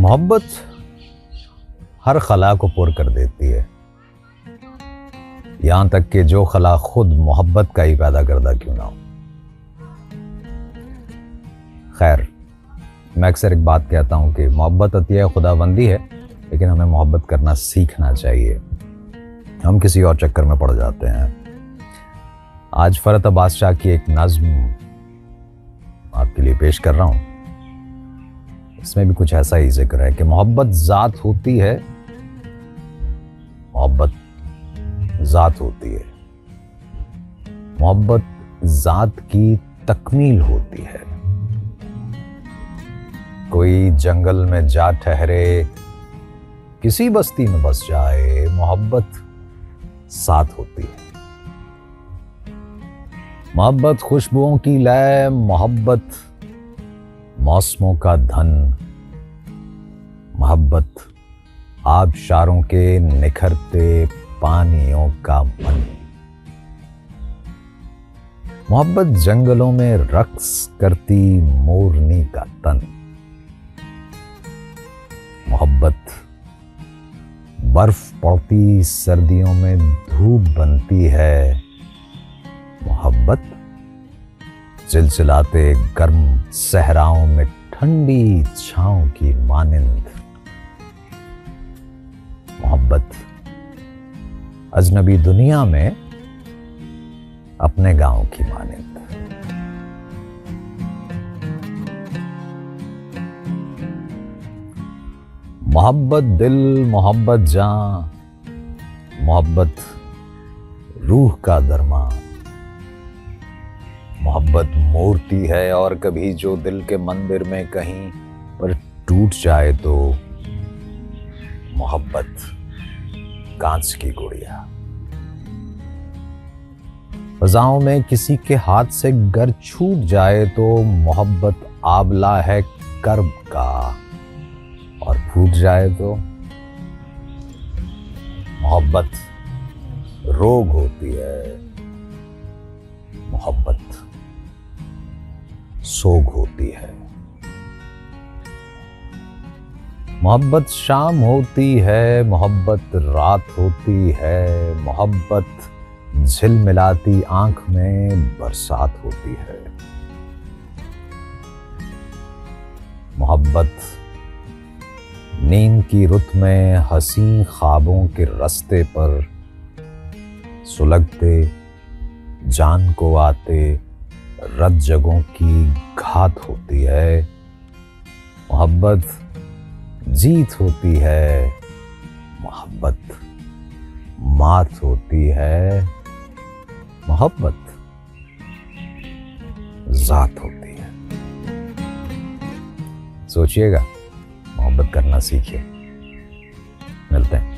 मोहब्बत हर खला को पुर कर देती है, यहां तक कि जो खला खुद मोहब्बत का ही पैदा करदा क्यों ना हो। खैर, मैं अक्सर एक बात कहता हूं कि मोहब्बत अतिया खुदाबंदी है, लेकिन हमें मोहब्बत करना सीखना चाहिए। हम किसी और चक्कर में पड़ जाते हैं। आज फरत अब्बास शाह की एक नज्म आपके लिए पेश कर रहा हूं। इसमें भी कुछ ऐसा ही जिक्र है कि मोहब्बत ज़ात होती है, मोहब्बत ज़ात होती है, मोहब्बत ज़ात की तकमील होती है। कोई जंगल में जा ठहरे, किसी बस्ती में बस जाए, मोहब्बत साथ होती है। मोहब्बत खुशबुओं की लय, मोहब्बत मौसमों का धन, मोहब्बत आबशारों के निखरते पानियों का मन, मोहब्बत जंगलों में रक्स करती मोरनी का तन, मोहब्बत बर्फ पड़ती सर्दियों में धूप बनती है, मोहब्बत चिलचिलाते गर्म सहराओं में ठंडी छांव की मानिंद, मोहब्बत अजनबी दुनिया में अपने गांव की मानिंद। मोहब्बत दिल, मोहब्बत जान, मोहब्बत रूह का दरमा, मोहब्बत मूर्ति है और कभी जो दिल के मंदिर में कहीं पर टूट जाए तो मोहब्बत कांच की गुड़िया। फजाओं में किसी के हाथ से गर छूट जाए तो मोहब्बत आबला है कर्ब का, और फूट जाए तो मोहब्बत रोग होती है, मोहब्बत सोग होती है। मोहब्बत शाम होती है, मोहब्बत रात होती है, मोहब्बत झिलमिलाती आंख में बरसात होती है। मोहब्बत नींद की रुत में हसीन ख्वाबों के रास्ते पर सुलगते जान को आते रत जगों की घात होती है। मोहब्बत जीत होती है, मोहब्बत मात होती है, मोहब्बत जात होती है। सोचिएगा, मोहब्बत करना सीखिए। मिलते हैं।